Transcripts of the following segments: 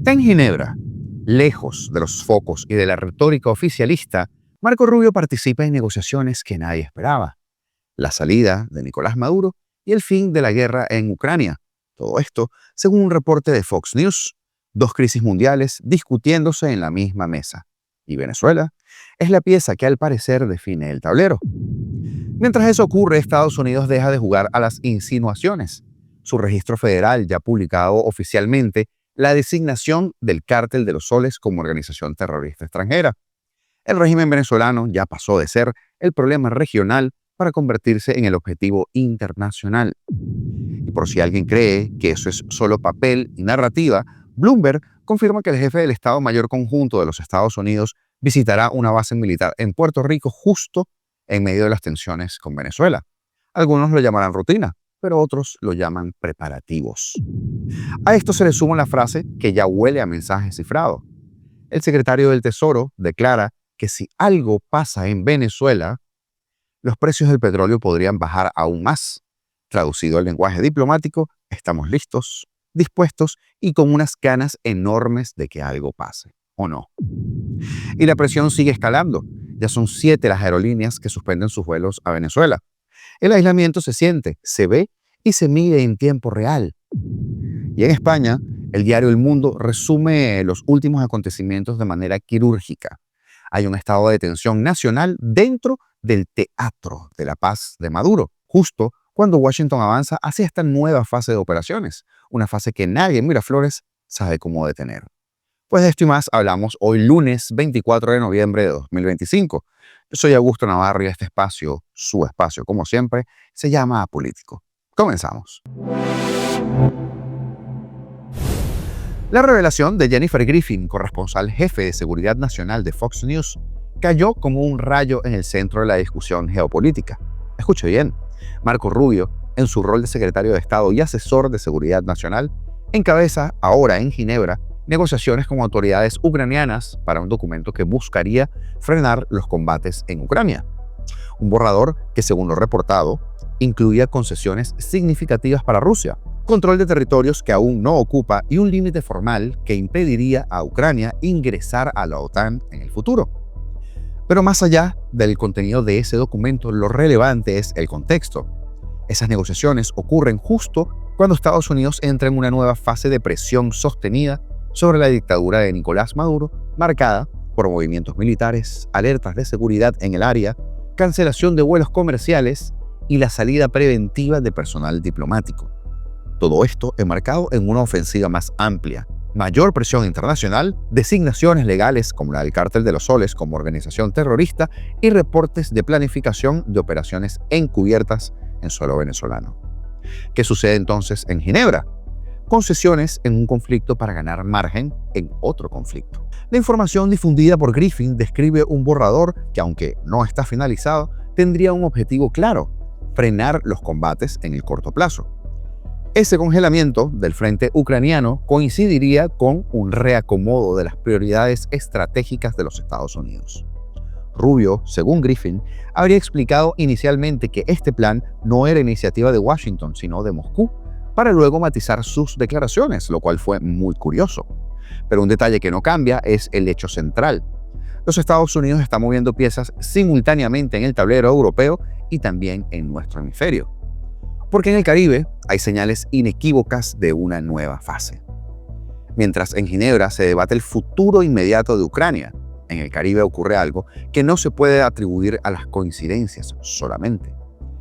En Ginebra, lejos de los focos y de la retórica oficialista, Marco Rubio participa en negociaciones que nadie esperaba. La salida de Nicolás Maduro y el fin de la guerra en Ucrania. Todo esto, según un reporte de Fox News, dos crisis mundiales discutiéndose en la misma mesa. Y Venezuela es la pieza que al parecer define el tablero. Mientras eso ocurre, Estados Unidos deja de jugar a las insinuaciones. Su registro federal ya ha publicado oficialmente la designación del Cártel de los Soles como organización terrorista extranjera. El régimen venezolano ya pasó de ser el problema regional para convertirse en el objetivo internacional. Y por si alguien cree que eso es solo papel y narrativa, Bloomberg confirma que el jefe del Estado Mayor Conjunto de los Estados Unidos visitará una base militar en Puerto Rico justo en medio de las tensiones con Venezuela. Algunos lo llamarán rutina, pero otros lo llaman preparativos. A esto se le suma la frase que ya huele a mensaje cifrado. El secretario del Tesoro declara que si algo pasa en Venezuela, los precios del petróleo podrían bajar aún más. Traducido al lenguaje diplomático, estamos listos, dispuestos y con unas ganas enormes de que algo pase, ¿o no? Y la presión sigue escalando. Ya son 7 las aerolíneas que suspenden sus vuelos a Venezuela. El aislamiento se siente, se ve y se mide en tiempo real. Y en España, el diario El Mundo resume los últimos acontecimientos de manera quirúrgica. Hay un estado de tensión nacional dentro del teatro de la paz de Maduro, justo cuando Washington avanza hacia esta nueva fase de operaciones, una fase que nadie en Miraflores sabe cómo detener. Pues de esto y más hablamos hoy lunes 24 de noviembre de 2025. Yo soy Augusto Navarro y este espacio, su espacio como siempre, se llama Apolítico. Comenzamos. La revelación de Jennifer Griffin, corresponsal jefe de Seguridad Nacional de Fox News, cayó como un rayo en el centro de la discusión geopolítica. Escuche bien, Marco Rubio, en su rol de secretario de Estado y asesor de Seguridad Nacional, encabeza ahora en Ginebra negociaciones con autoridades ucranianas para un documento que buscaría frenar los combates en Ucrania. Un borrador que, según lo reportado, incluía concesiones significativas para Rusia, control de territorios que aún no ocupa y un límite formal que impediría a Ucrania ingresar a la OTAN en el futuro. Pero más allá del contenido de ese documento, lo relevante es el contexto. Esas negociaciones ocurren justo cuando Estados Unidos entra en una nueva fase de presión sostenida sobre la dictadura de Nicolás Maduro, marcada por movimientos militares, alertas de seguridad en el área, cancelación de vuelos comerciales y la salida preventiva de personal diplomático. Todo esto enmarcado en una ofensiva más amplia, mayor presión internacional, designaciones legales como la del Cártel de los Soles como organización terrorista y reportes de planificación de operaciones encubiertas en suelo venezolano. ¿Qué sucede entonces en Ginebra? Concesiones en un conflicto para ganar margen en otro conflicto. La información difundida por Griffin describe un borrador que, aunque no está finalizado, tendría un objetivo claro: frenar los combates en el corto plazo. Ese congelamiento del frente ucraniano coincidiría con un reacomodo de las prioridades estratégicas de los Estados Unidos. Rubio, según Griffin, habría explicado inicialmente que este plan no era iniciativa de Washington, sino de Moscú, para luego matizar sus declaraciones, lo cual fue muy curioso. Pero un detalle que no cambia es el hecho central. Los Estados Unidos están moviendo piezas simultáneamente en el tablero europeo y también en nuestro hemisferio. Porque en el Caribe hay señales inequívocas de una nueva fase. Mientras en Ginebra se debate el futuro inmediato de Ucrania, en el Caribe ocurre algo que no se puede atribuir a las coincidencias solamente.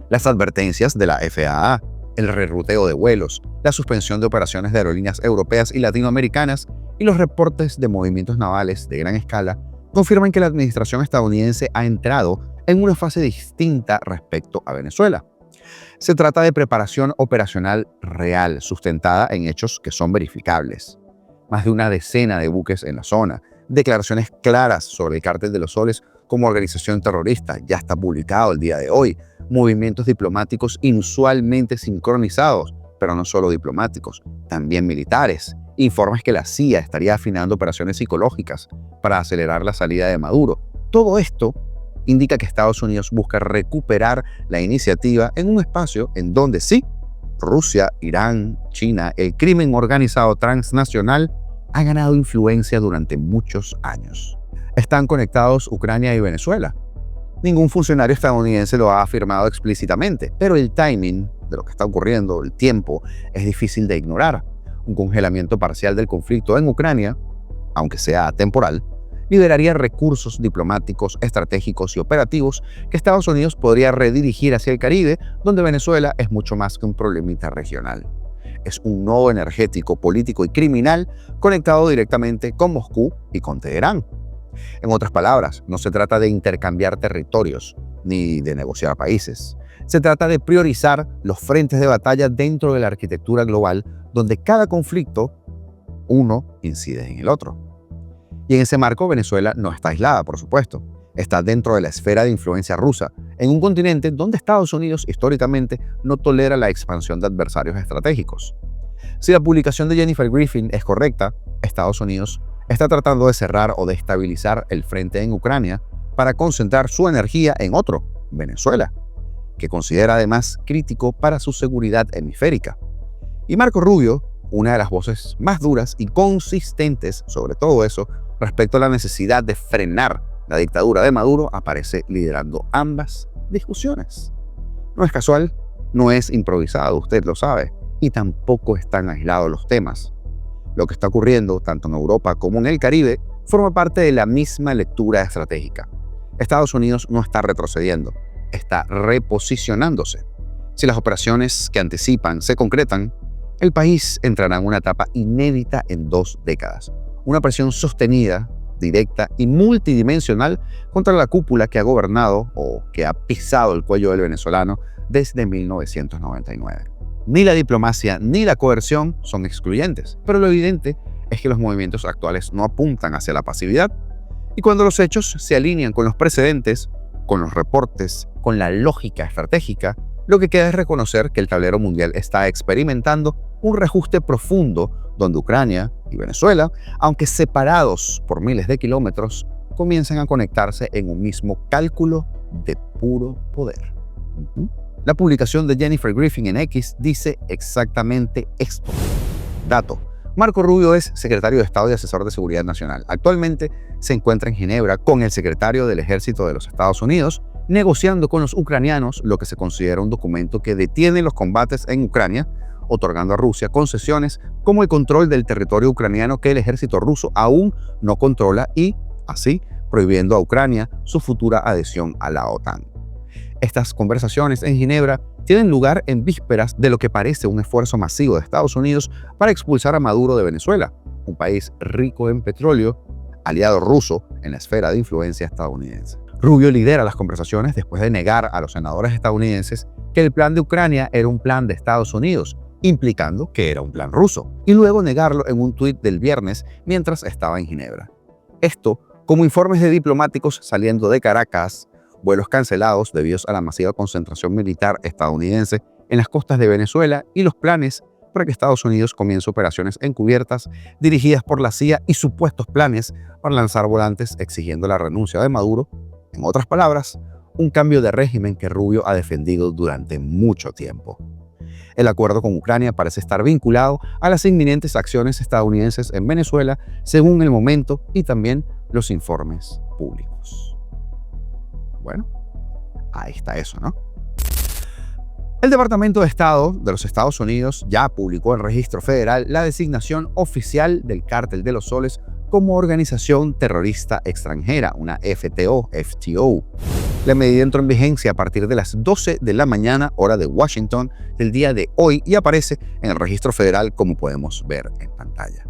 Las advertencias de la FAA, el reruteo de vuelos, la suspensión de operaciones de aerolíneas europeas y latinoamericanas y los reportes de movimientos navales de gran escala confirman que la administración estadounidense ha entrado en una fase distinta respecto a Venezuela. Se trata de preparación operacional real, sustentada en hechos que son verificables. Más de una decena de buques en la zona, declaraciones claras sobre el Cártel de los Soles como organización terrorista, ya está publicado el día de hoy, movimientos diplomáticos inusualmente sincronizados, pero no solo diplomáticos, también militares, informes que la CIA estaría afinando operaciones psicológicas para acelerar la salida de Maduro. Todo esto indica que Estados Unidos busca recuperar la iniciativa en un espacio en donde sí, Rusia, Irán, China, el crimen organizado transnacional ha ganado influencia durante muchos años. ¿Están conectados Ucrania y Venezuela? Ningún funcionario estadounidense lo ha afirmado explícitamente, pero el timing de lo que está ocurriendo, el tiempo, es difícil de ignorar. Un congelamiento parcial del conflicto en Ucrania, aunque sea temporal, liberaría recursos diplomáticos, estratégicos y operativos que Estados Unidos podría redirigir hacia el Caribe, donde Venezuela es mucho más que un problemita regional. Es un nodo energético, político y criminal conectado directamente con Moscú y con Teherán. En otras palabras, no se trata de intercambiar territorios ni de negociar países. Se trata de priorizar los frentes de batalla dentro de la arquitectura global, donde cada conflicto, uno incide en el otro. Y en ese marco, Venezuela no está aislada, por supuesto. Está dentro de la esfera de influencia rusa, en un continente donde Estados Unidos históricamente no tolera la expansión de adversarios estratégicos. Si la publicación de Jennifer Griffin es correcta, Estados Unidos está tratando de cerrar o de estabilizar el frente en Ucrania para concentrar su energía en otro, Venezuela, que considera además crítico para su seguridad hemisférica. Y Marco Rubio, una de las voces más duras y consistentes sobre todo eso, respecto a la necesidad de frenar la dictadura de Maduro, aparece liderando ambas discusiones. No es casual, no es improvisado, usted lo sabe, y tampoco están aislados los temas. Lo que está ocurriendo, tanto en Europa como en el Caribe, forma parte de la misma lectura estratégica. Estados Unidos no está retrocediendo, está reposicionándose. Si las operaciones que anticipan se concretan, el país entrará en una etapa inédita en 2 décadas. Una presión sostenida, directa y multidimensional contra la cúpula que ha gobernado o que ha pisado el cuello del venezolano desde 1999. Ni la diplomacia ni la coerción son excluyentes, pero lo evidente es que los movimientos actuales no apuntan hacia la pasividad. Y cuando los hechos se alinean con los precedentes, con los reportes, con la lógica estratégica, lo que queda es reconocer que el tablero mundial está experimentando un reajuste profundo donde Ucrania y Venezuela, aunque separados por miles de kilómetros, comienzan a conectarse en un mismo cálculo de puro poder. La publicación de Jennifer Griffin en X dice exactamente esto. Dato: Marco Rubio es secretario de Estado y asesor de Seguridad Nacional. Actualmente se encuentra en Ginebra con el secretario del Ejército de los Estados Unidos, negociando con los ucranianos lo que se considera un documento que detiene los combates en Ucrania, otorgando a Rusia concesiones como el control del territorio ucraniano que el ejército ruso aún no controla y, así, prohibiendo a Ucrania su futura adhesión a la OTAN. Estas conversaciones en Ginebra tienen lugar en vísperas de lo que parece un esfuerzo masivo de Estados Unidos para expulsar a Maduro de Venezuela, un país rico en petróleo, aliado ruso en la esfera de influencia estadounidense. Rubio lidera las conversaciones después de negar a los senadores estadounidenses que el plan de Ucrania era un plan de Estados Unidos, implicando que era un plan ruso, y luego negarlo en un tuit del viernes mientras estaba en Ginebra. Esto, como informes de diplomáticos saliendo de Caracas, vuelos cancelados debido a la masiva concentración militar estadounidense en las costas de Venezuela y los planes para que Estados Unidos comience operaciones encubiertas dirigidas por la CIA y supuestos planes para lanzar volantes exigiendo la renuncia de Maduro. En otras palabras, un cambio de régimen que Rubio ha defendido durante mucho tiempo. El acuerdo con Ucrania parece estar vinculado a las inminentes acciones estadounidenses en Venezuela, según el momento y también los informes públicos. Bueno, ahí está eso, ¿no? El Departamento de Estado de los Estados Unidos ya publicó en Registro Federal la designación oficial del Cártel de los Soles como organización terrorista extranjera, una FTO. La medida entró en vigencia a partir de las 12 de la mañana, hora de Washington, del día de hoy y aparece en el Registro Federal, como podemos ver en pantalla.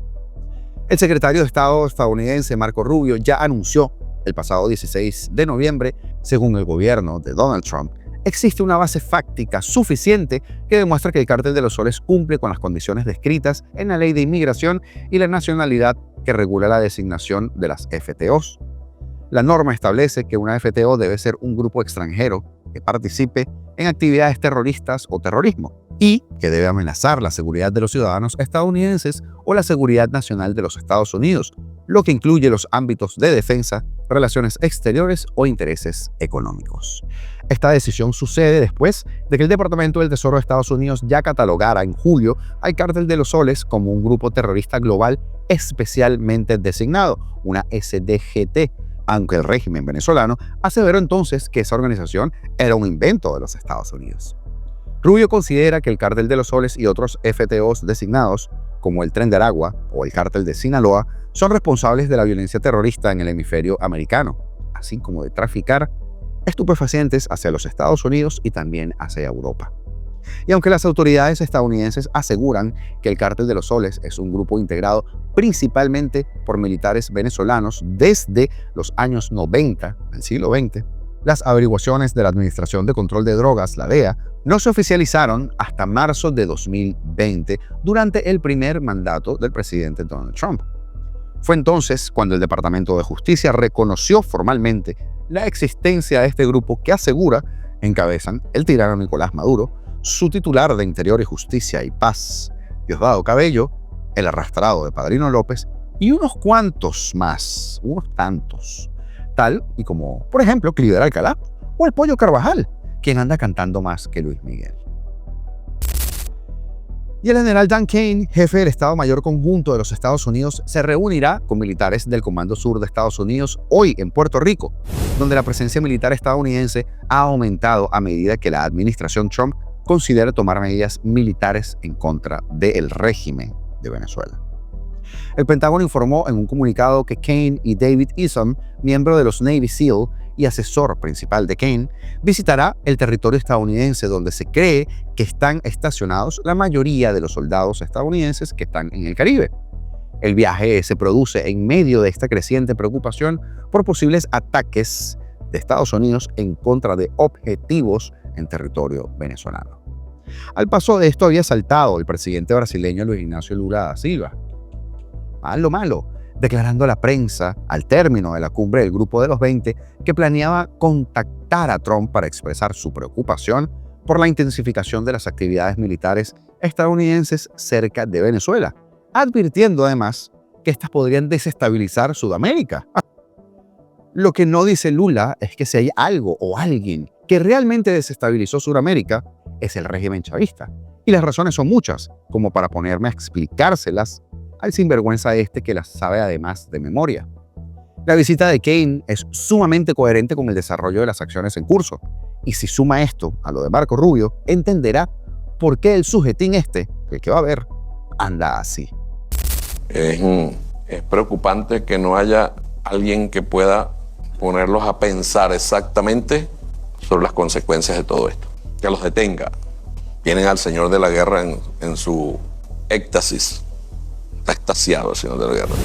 El secretario de Estado estadounidense, Marco Rubio, ya anunció el pasado 16 de noviembre, según el gobierno de Donald Trump, existe una base fáctica suficiente que demuestra que el Cártel de los Soles cumple con las condiciones descritas en la Ley de Inmigración y la Nacionalidad que regula la designación de las FTOs. La norma establece que una FTO debe ser un grupo extranjero que participe en actividades terroristas o terrorismo y que debe amenazar la seguridad de los ciudadanos estadounidenses o la seguridad nacional de los Estados Unidos, lo que incluye los ámbitos de defensa, relaciones exteriores o intereses económicos. Esta decisión sucede después de que el Departamento del Tesoro de Estados Unidos ya catalogara en julio al Cártel de los Soles como un grupo terrorista global especialmente designado, una SDGT, aunque el régimen venezolano aseveró entonces que esa organización era un invento de los Estados Unidos. Rubio considera que el Cártel de los Soles y otros FTOs designados, como el Tren de Aragua o el Cártel de Sinaloa, son responsables de la violencia terrorista en el hemisferio americano, así como de traficar estupefacientes hacia los Estados Unidos y también hacia Europa. Y aunque las autoridades estadounidenses aseguran que el Cártel de los Soles es un grupo integrado principalmente por militares venezolanos desde los años 90 del siglo XX, las averiguaciones de la Administración de Control de Drogas, la DEA, no se oficializaron hasta marzo de 2020, durante el primer mandato del presidente Donald Trump. Fue entonces cuando el Departamento de Justicia reconoció formalmente la existencia de este grupo que asegura encabezan el tirano Nicolás Maduro, su titular de Interior y Justicia y Paz, Diosdado Cabello, el arrastrado de Padrino López y unos cuantos más, unos tantos, tal y como, por ejemplo, Cliver Alcalá o el Pollo Carvajal, quien anda cantando más que Luis Miguel. Y el general Dan Kane, jefe del Estado Mayor Conjunto de los Estados Unidos, se reunirá con militares del Comando Sur de Estados Unidos hoy en Puerto Rico, donde la presencia militar estadounidense ha aumentado a medida que la administración Trump considera tomar medidas militares en contra del régimen de Venezuela. El Pentágono informó en un comunicado que Kane y David Eason, miembro de los Navy SEAL y asesor principal de Kane, visitará el territorio estadounidense donde se cree que están estacionados la mayoría de los soldados estadounidenses que están en el Caribe. El viaje se produce en medio de esta creciente preocupación por posibles ataques de Estados Unidos en contra de objetivos en territorio venezolano. Al paso de esto había saltado el presidente brasileño Luis Ignacio Lula da Silva. Malo, declarando a la prensa, al término de la cumbre del Grupo de los 20, que planeaba contactar a Trump para expresar su preocupación por la intensificación de las actividades militares estadounidenses cerca de Venezuela, advirtiendo además que estas podrían desestabilizar Sudamérica. Lo que no dice Lula es que si hay algo o alguien que realmente desestabilizó Sudamérica, es el régimen chavista. Y las razones son muchas, como para ponerme a explicárselas al sinvergüenza este que las sabe además de memoria. La visita de Kane es sumamente coherente con el desarrollo de las acciones en curso. Y si suma esto a lo de Marco Rubio, entenderá por qué el sujetín este, el que va a ver, anda así. Es preocupante que no haya alguien que pueda ponerlos a pensar exactamente sobre las consecuencias de todo esto. Que los detenga. Tienen al señor de la guerra en su éxtasis. Está extasiado el señor de la guerra.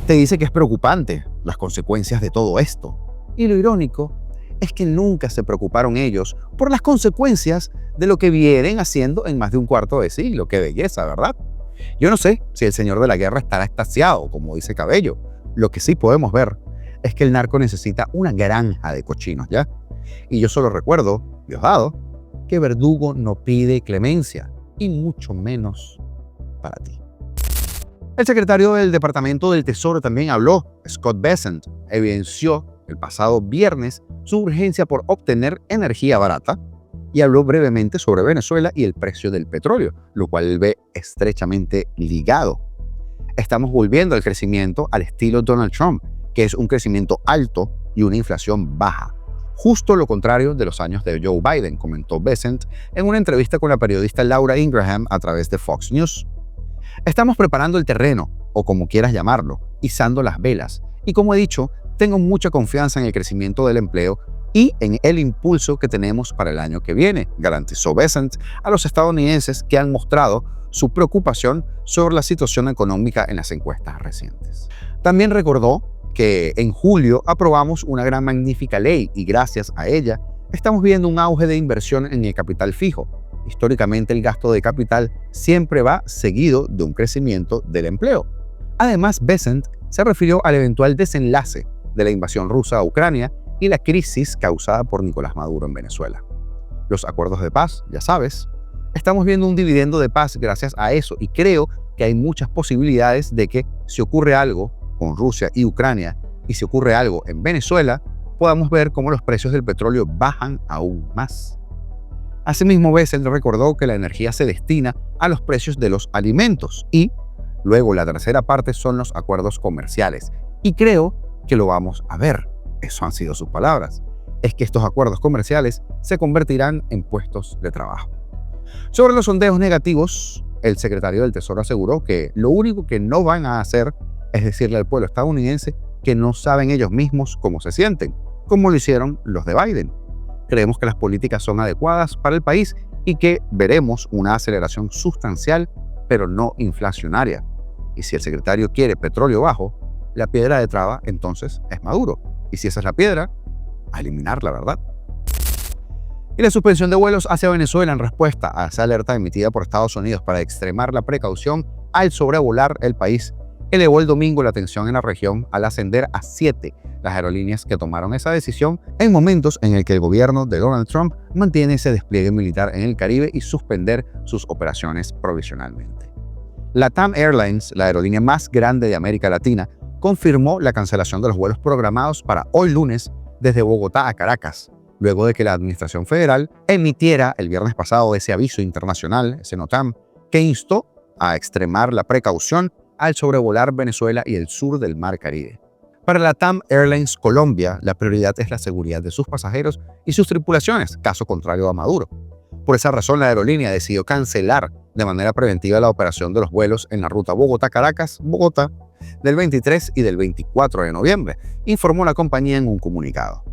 Te dice que es preocupante las consecuencias de todo esto. Y lo irónico es que nunca se preocuparon ellos por las consecuencias de lo que vienen haciendo en más de un cuarto de siglo. ¡Qué belleza!, ¿verdad? Yo no sé si el señor de la guerra estará extasiado, como dice Cabello. Lo que sí podemos ver es que el narco necesita una granja de cochinos, ¿ya? Y yo solo recuerdo, Diosdado, que Verdugo no pide clemencia, y mucho menos para ti. El secretario del Departamento del Tesoro también habló. Scott Bessent evidenció el pasado viernes su urgencia por obtener energía barata y habló brevemente sobre Venezuela y el precio del petróleo, lo cual él ve estrechamente ligado. Estamos volviendo al crecimiento al estilo Donald Trump, que es un crecimiento alto y una inflación baja. Justo lo contrario de los años de Joe Biden, comentó Bessent en una entrevista con la periodista Laura Ingraham a través de Fox News. Estamos preparando el terreno, o como quieras llamarlo, izando las velas. Y como he dicho, tengo mucha confianza en el crecimiento del empleo y en el impulso que tenemos para el año que viene, garantizó Bessent a los estadounidenses que han mostrado su preocupación sobre la situación económica en las encuestas recientes. También recordó que en julio aprobamos una gran magnífica ley y gracias a ella estamos viendo un auge de inversión en el capital fijo. Históricamente el gasto de capital siempre va seguido de un crecimiento del empleo. Además, Bessent se refirió al eventual desenlace de la invasión rusa a Ucrania y la crisis causada por Nicolás Maduro en Venezuela. Los acuerdos de paz, ya sabes, estamos viendo un dividendo de paz gracias a eso y creo que hay muchas posibilidades de que si ocurre algo con Rusia y Ucrania, y si ocurre algo en Venezuela, podamos ver cómo los precios del petróleo bajan aún más. Asimismo, Bessel recordó que la energía se destina a los precios de los alimentos y luego la tercera parte son los acuerdos comerciales. Y creo que lo vamos a ver. Eso han sido sus palabras. Es que estos acuerdos comerciales se convertirán en puestos de trabajo. Sobre los sondeos negativos, el secretario del Tesoro aseguró que lo único que no van a hacer es decirle al pueblo estadounidense que no saben ellos mismos cómo se sienten, como lo hicieron los de Biden. Creemos que las políticas son adecuadas para el país y que veremos una aceleración sustancial, pero no inflacionaria. Y si el secretario quiere petróleo bajo, la piedra de traba entonces es Maduro. Y si esa es la piedra, a eliminar la verdad. Y la suspensión de vuelos hacia Venezuela en respuesta a esa alerta emitida por Estados Unidos para extremar la precaución al sobrevolar el país, elevó el domingo la tensión en la región al ascender a 7 las aerolíneas que tomaron esa decisión en momentos en el que el gobierno de Donald Trump mantiene ese despliegue militar en el Caribe y suspender sus operaciones provisionalmente. LATAM Airlines, la aerolínea más grande de América Latina, confirmó la cancelación de los vuelos programados para hoy lunes desde Bogotá a Caracas, luego de que la Administración Federal emitiera el viernes pasado ese aviso internacional, ese NOTAM, que instó a extremar la precaución al sobrevolar Venezuela y el sur del Mar Caribe. Para LATAM Airlines Colombia, la prioridad es la seguridad de sus pasajeros y sus tripulaciones, caso contrario a Maduro. Por esa razón, la aerolínea decidió cancelar de manera preventiva la operación de los vuelos en la ruta Bogotá-Caracas-Bogotá del 23 y del 24 de noviembre, informó la compañía en un comunicado.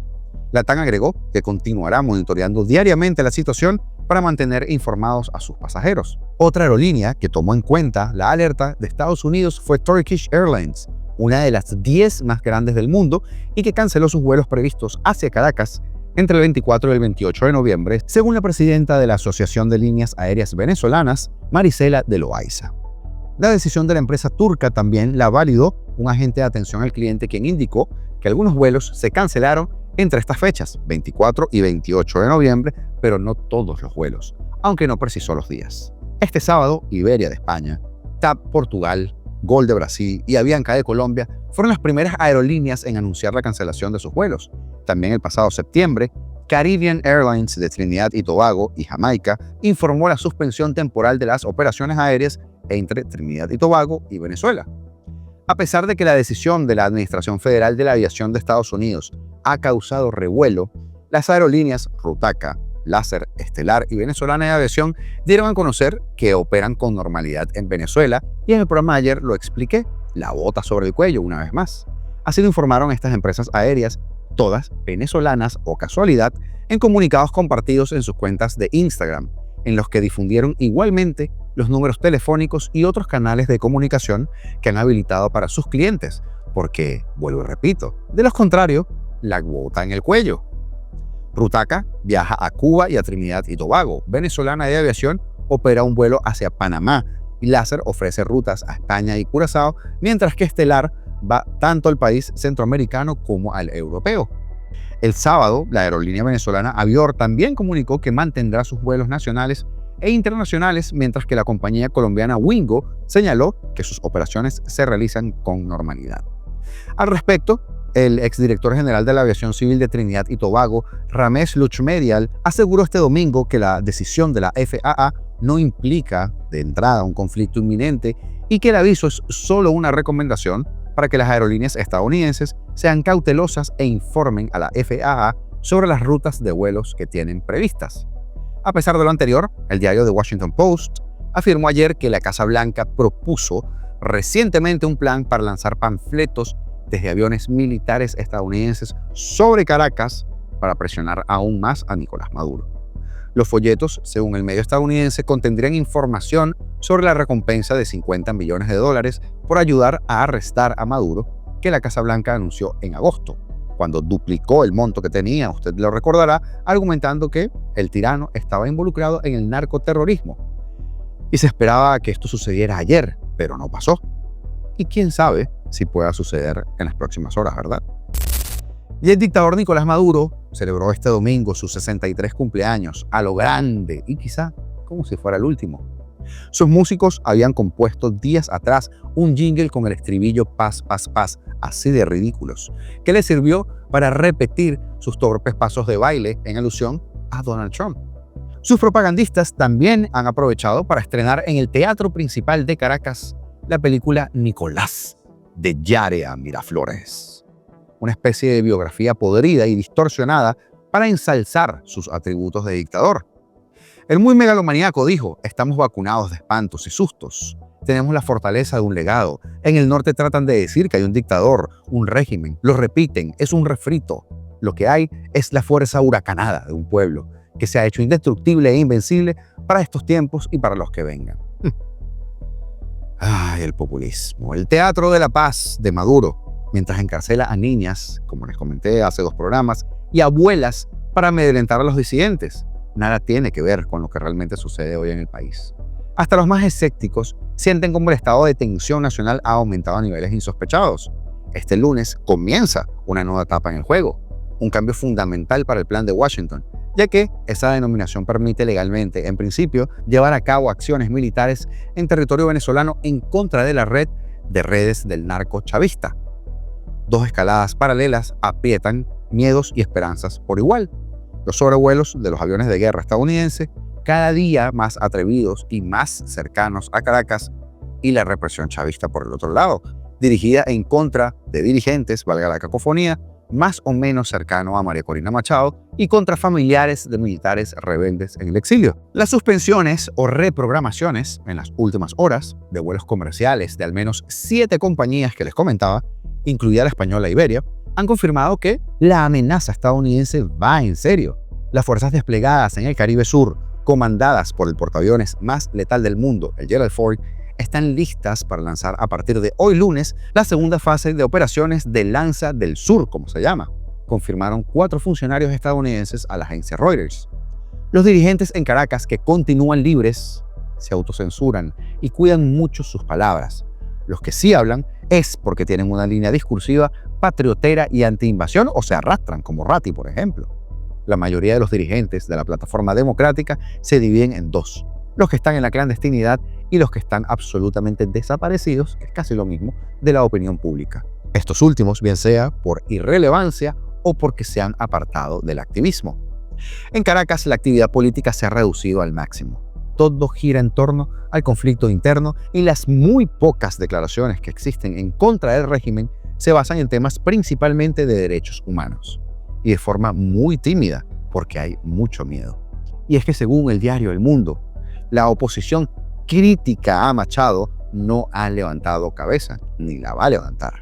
LATAM agregó que continuará monitoreando diariamente la situación para mantener informados a sus pasajeros. Otra aerolínea que tomó en cuenta la alerta de Estados Unidos fue Turkish Airlines, una de las 10 más grandes del mundo y que canceló sus vuelos previstos hacia Caracas entre el 24 y el 28 de noviembre, según la presidenta de la Asociación de Líneas Aéreas Venezolanas, Marisela de Loaiza. La decisión de la empresa turca también la validó un agente de atención al cliente, quien indicó que algunos vuelos se cancelaron entre estas fechas, 24 y 28 de noviembre, pero no todos los vuelos, aunque no precisó los días. Este sábado, Iberia de España, TAP Portugal, Gol de Brasil y Avianca de Colombia fueron las primeras aerolíneas en anunciar la cancelación de sus vuelos. También el pasado septiembre, Caribbean Airlines de Trinidad y Tobago y Jamaica informó la suspensión temporal de las operaciones aéreas entre Trinidad y Tobago y Venezuela. A pesar de que la decisión de la Administración Federal de la Aviación de Estados Unidos ha causado revuelo, las aerolíneas Rutaca, Láser, Estelar y Venezolana de Aviación dieron a conocer que operan con normalidad en Venezuela y en el programa de ayer lo expliqué, la bota sobre el cuello una vez más. Así lo informaron estas empresas aéreas, todas venezolanas o casualidad, en comunicados compartidos en sus cuentas de Instagram, en los que difundieron igualmente los números telefónicos y otros canales de comunicación que han habilitado para sus clientes, porque, vuelvo y repito, de lo contrario, la bota en el cuello. Rutaca viaja a Cuba y a Trinidad y Tobago. Venezolana de Aviación opera un vuelo hacia Panamá y Láser ofrece rutas a España y Curazao, mientras que Estelar va tanto al país centroamericano como al europeo. El sábado, la aerolínea venezolana Avior también comunicó que mantendrá sus vuelos nacionales e internacionales, mientras que la compañía colombiana Wingo señaló que sus operaciones se realizan con normalidad. Al respecto, el exdirector general de la Aviación Civil de Trinidad y Tobago, Ramesh Luchmedial, aseguró este domingo que la decisión de la FAA no implica de entrada un conflicto inminente y que el aviso es solo una recomendación para que las aerolíneas estadounidenses sean cautelosas e informen a la FAA sobre las rutas de vuelos que tienen previstas. A pesar de lo anterior, el diario The Washington Post afirmó ayer que la Casa Blanca propuso recientemente un plan para lanzar panfletos desde aviones militares estadounidenses sobre Caracas para presionar aún más a Nicolás Maduro. Los folletos, según el medio estadounidense, contendrían información sobre la recompensa de $50 millones por ayudar a arrestar a Maduro, que la Casa Blanca anunció en agosto, cuando duplicó el monto que tenía, usted lo recordará, argumentando que el tirano estaba involucrado en el narcoterrorismo. Y se esperaba que esto sucediera ayer, pero no pasó. Y quién sabe si pueda suceder en las próximas horas, ¿verdad? Y el dictador Nicolás Maduro celebró este domingo sus 63 cumpleaños a lo grande y quizá como si fuera el último. Sus músicos habían compuesto días atrás un jingle con el estribillo paz, paz, paz, así de ridículos, que le sirvió para repetir sus torpes pasos de baile en alusión a Donald Trump. Sus propagandistas también han aprovechado para estrenar en el Teatro Principal de Caracas la película Nicolás, de Yarea Miraflores, una especie de biografía podrida y distorsionada para ensalzar sus atributos de dictador. El muy megalomaníaco dijo: estamos vacunados de espantos y sustos. Tenemos la fortaleza de un legado. En el norte tratan de decir que hay un dictador, un régimen. Lo repiten, es un refrito. Lo que hay es la fuerza huracanada de un pueblo que se ha hecho indestructible e invencible para estos tiempos y para los que vengan. Ay, el populismo. El teatro de la paz de Maduro, mientras encarcela a niñas, como les comenté hace 2 programas, y abuelas para amedrentar a los disidentes. Nada tiene que ver con lo que realmente sucede hoy en el país. Hasta los más escépticos sienten como el estado de tensión nacional ha aumentado a niveles insospechados. Este lunes comienza una nueva etapa en el juego, un cambio fundamental para el plan de Washington, ya que esa denominación permite legalmente, en principio, llevar a cabo acciones militares en territorio venezolano en contra de la red de redes del narco chavista. 2 escaladas paralelas aprietan miedos y esperanzas por igual. Los sobrevuelos de los aviones de guerra estadounidenses, cada día más atrevidos y más cercanos a Caracas, y la represión chavista por el otro lado, dirigida en contra de dirigentes, valga la cacofonía, más o menos cercano a María Corina Machado y contra familiares de militares rebeldes en el exilio. Las suspensiones o reprogramaciones en las últimas horas de vuelos comerciales de al menos 7 compañías que les comentaba, incluida la española Iberia, han confirmado que la amenaza estadounidense va en serio. Las fuerzas desplegadas en el Caribe Sur, comandadas por el portaaviones más letal del mundo, el Gerald Ford, están listas para lanzar a partir de hoy lunes la segunda fase de operaciones de Lanza del Sur, como se llama, confirmaron 4 funcionarios estadounidenses a la agencia Reuters. Los dirigentes en Caracas, que continúan libres, se autocensuran y cuidan mucho sus palabras. Los que sí hablan es porque tienen una línea discursiva patriotera y anti-invasión o se arrastran, como Ratti, por ejemplo. La mayoría de los dirigentes de la plataforma democrática se dividen en 2. Los que están en la clandestinidad y los que están absolutamente desaparecidos, que es casi lo mismo, de la opinión pública. Estos últimos, bien sea por irrelevancia o porque se han apartado del activismo. En Caracas, la actividad política se ha reducido al máximo. Todo gira en torno al conflicto interno y las muy pocas declaraciones que existen en contra del régimen se basan en temas principalmente de derechos humanos. Y de forma muy tímida, porque hay mucho miedo. Y es que según el diario El Mundo, la oposición crítica a Machado no ha levantado cabeza, ni la va a levantar.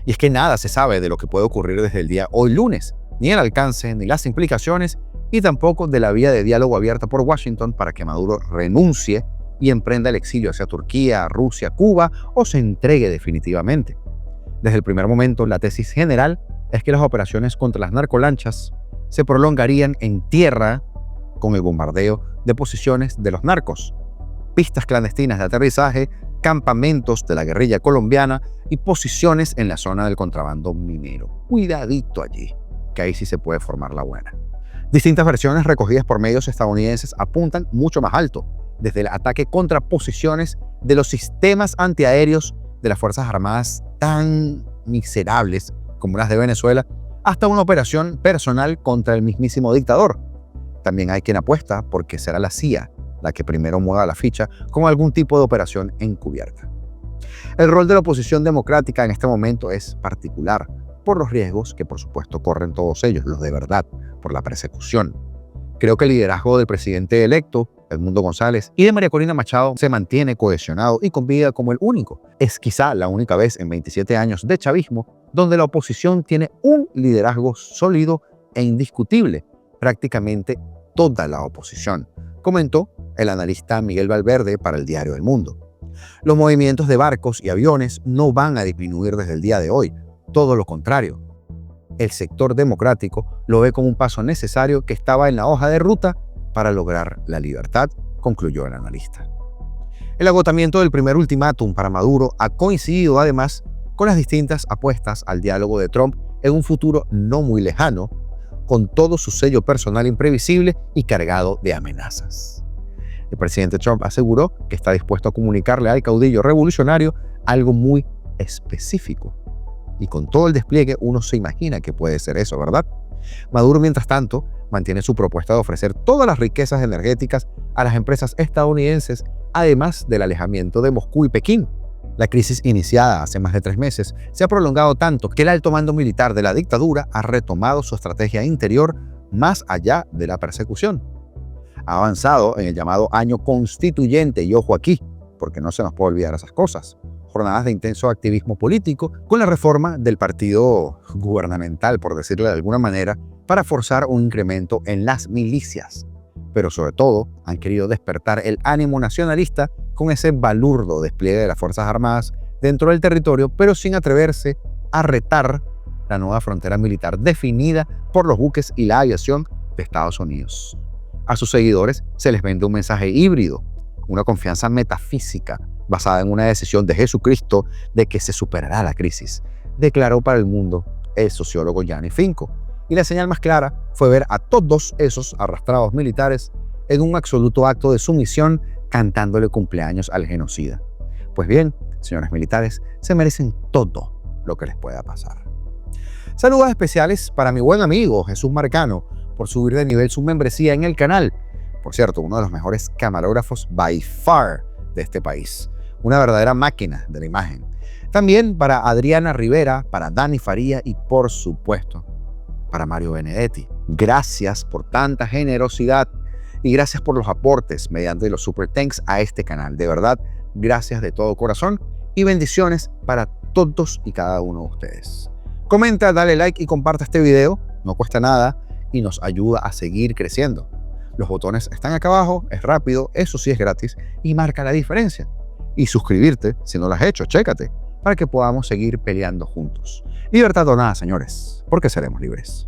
Y es que nada se sabe de lo que puede ocurrir desde el día hoy lunes, ni el alcance, ni las implicaciones, y tampoco de la vía de diálogo abierta por Washington para que Maduro renuncie y emprenda el exilio hacia Turquía, Rusia, Cuba o se entregue definitivamente. Desde el primer momento, la tesis general es que las operaciones contra las narcolanchas se prolongarían en tierra con el bombardeo de posiciones de los narcos, pistas clandestinas de aterrizaje, campamentos de la guerrilla colombiana y posiciones en la zona del contrabando minero. Cuidadito allí, que ahí sí se puede formar la buena. Distintas versiones recogidas por medios estadounidenses apuntan mucho más alto, desde el ataque contra posiciones de los sistemas antiaéreos de las Fuerzas Armadas tan miserables como las de Venezuela, hasta una operación personal contra el mismísimo dictador. También hay quien apuesta porque será la CIA la que primero mueva la ficha con algún tipo de operación encubierta. El rol de la oposición democrática en este momento es particular, por los riesgos que por supuesto corren todos ellos, los de verdad, por la persecución. Creo que el liderazgo del presidente electo, Edmundo González, y de María Corina Machado se mantiene cohesionado y con vida como el único. Es quizá la única vez en 27 años de chavismo donde la oposición tiene un liderazgo sólido e indiscutible, prácticamente toda la oposición, comentó el analista Miguel Valverde para el diario El Mundo. Los movimientos de barcos y aviones no van a disminuir desde el día de hoy, todo lo contrario. El sector democrático lo ve como un paso necesario que estaba en la hoja de ruta para lograr la libertad, concluyó el analista. El agotamiento del primer ultimátum para Maduro ha coincidido además con las distintas apuestas al diálogo de Trump en un futuro no muy lejano, con todo su sello personal imprevisible y cargado de amenazas. El presidente Trump aseguró que está dispuesto a comunicarle al caudillo revolucionario algo muy específico. Y con todo el despliegue uno se imagina que puede ser eso, ¿verdad? Maduro, mientras tanto, mantiene su propuesta de ofrecer todas las riquezas energéticas a las empresas estadounidenses, además del alejamiento de Moscú y Pekín. La crisis iniciada hace más de 3 meses se ha prolongado tanto que el alto mando militar de la dictadura ha retomado su estrategia interior más allá de la persecución. Ha avanzado en el llamado año constituyente, y ojo aquí, porque no se nos puede olvidar esas cosas. Jornadas de intenso activismo político con la reforma del partido gubernamental, por decirlo de alguna manera, para forzar un incremento en las milicias. Pero sobre todo, han querido despertar el ánimo nacionalista con ese balurdo despliegue de las Fuerzas Armadas dentro del territorio, pero sin atreverse a retar la nueva frontera militar definida por los buques y la aviación de Estados Unidos. A sus seguidores se les vende un mensaje híbrido, una confianza metafísica basada en una decisión de Jesucristo de que se superará la crisis, declaró para El Mundo el sociólogo Gianni Finco. Y la señal más clara fue ver a todos esos arrastrados militares en un absoluto acto de sumisión cantándole cumpleaños al genocida. Pues bien, señores militares, se merecen todo lo que les pueda pasar. Saludos especiales para mi buen amigo Jesús Marcano por subir de nivel su membresía en el canal. Por cierto, uno de los mejores camarógrafos by far de este país. Una verdadera máquina de la imagen. También para Adriana Rivera, para Dani Faría y por supuesto para Mario Benedetti. Gracias por tanta generosidad y gracias por los aportes mediante los super thanks a este canal. De verdad, gracias de todo corazón y bendiciones para todos y cada uno de ustedes. Comenta, dale like y comparte este video. No cuesta nada y nos ayuda a seguir creciendo. Los botones están acá abajo, es rápido, eso sí es gratis y marca la diferencia. Y suscribirte, si no lo has hecho, chécate, para que podamos seguir peleando juntos. Libertad o nada, señores, porque seremos libres.